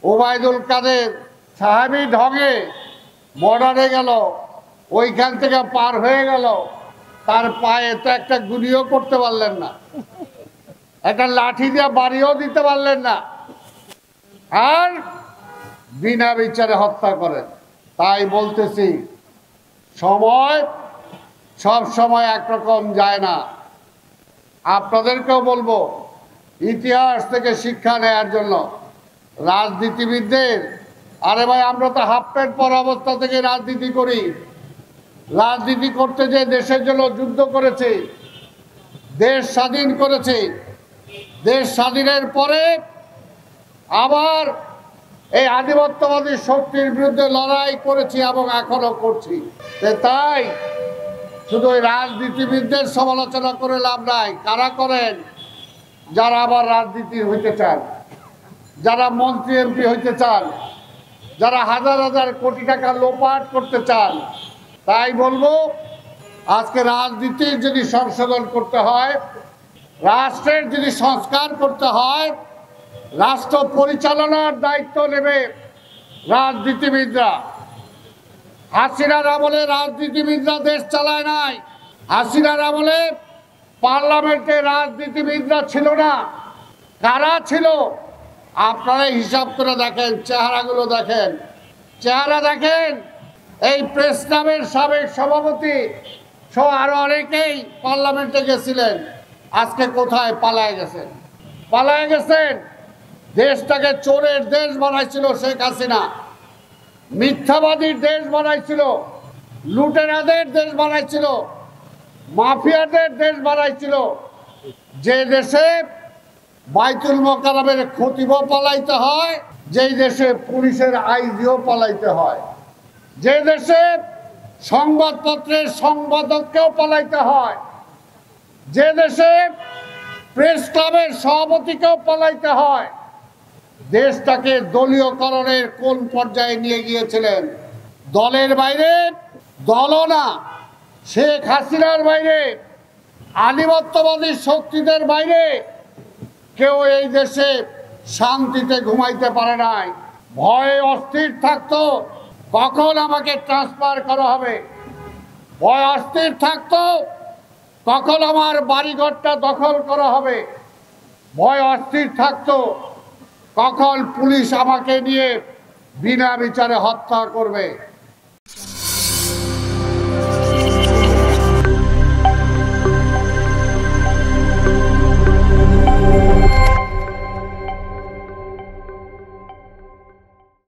ওবায়দুল কাদের সাহাবী ঢঙে বর্ডারে গেল, ওইখান থেকে পার হয়ে গেল, তার পায়ে তো একটা গুলিও করতে পারলেন না, একটা লাঠি দিয়ে বাড়িও দিতে পারলেন না, আর বিনা বিচারে হত্যা করেন। তাই বলতেছি, সময় সব সময় একরকম যায় না। আপনাদেরকেও বলবো, ইতিহাস থেকে শিক্ষা নেয়ার জন্য রাজনীতিবিদদের, আরে ভাই আমরা তো হাফ প্যান্ট পরা অবস্থা থেকে রাজনীতি করি, রাজনীতি করতে যে দেশের জন্য যুদ্ধ করেছে, দেশ স্বাধীন করেছে, দেশ স্বাধীনের পরে আবার এই আধিপত্যবাদী শক্তির বিরুদ্ধে লড়াই করেছি এবং এখনো করছি। তাই শুধু ওই রাজনীতিবিদদের সমালোচনা করে লাভ নাই। কারা করেন? যারা আবার রাজনীতি হইতে চান, যারা মন্ত্রী এমপি হইতে চান, যারা হাজার হাজার কোটি টাকা লোপাট করতে চান। তাই বলবো, আজকে রাজনীতির যদি সংশোধন করতে হয়, রাষ্ট্রের যদি সংস্কার করতে হয়, রাষ্ট্র পরিচালনার দায়িত্ব নেবে রাজনীতিবিদরা। হাসিনার আমলে রাজনীতিবিদরা দেশ চালায় নাই। হাসিনার আমলে পার্লামেন্টে রাজনীতিবিদরা ছিল না। কারা ছিল? আপনারা হিসাব করে দেখেন, চেহারাগুলো দেখেন, চেহারা দেখেন। এই প্রেস ক্লাবের সাবেক সভাপতি সহ আরো অনেকেই পার্লামেন্টে গেছিলেন, আজকে কোথায়? পালায় গেছেন, পালায় গেছেন। দেশটাকে চোরের দেশ বানাইছিল শেখ হাসিনা, মিথ্যাবাদীর দেশ বানাইছিল, লুটেরাদের দেশ বানাইছিল, মাফিয়াদের দেশ বানাইছিল। যে দেশে বাইতুল মোকাররমের খতিবও পালাইতে হয়, যেই দেশে পুলিশের আইজিও পালাইতে হয়, যে দেশে সংবাদপত্রের সম্পাদককেও পালাইতে হয়, যে দেশে প্রেস ক্লাবের সভাপতিকেও পালাইতে হয়। দেশটাকে দলীয়করণের কোন পর্যায়ে নিয়ে গিয়েছিলেন? দলের বাইরে, দলও না, শেখ হাসিনার বাইরে, আধিপত্যবাদী শক্তিদের বাইরে কেউ এই দেশে শান্তিতে ঘুমাইতে পারে নাই। ভয়ে অস্থির থাকতো, কখন আমাকে ট্রান্সফার করা হবে। ভয় অস্থির থাকতো, কখন আমার বাড়িঘরটা দখল করা হবে। ভয় অস্থির থাকতো, কখন পুলিশ আমাকে নিয়ে বিনা বিচারে হত্যা করবে।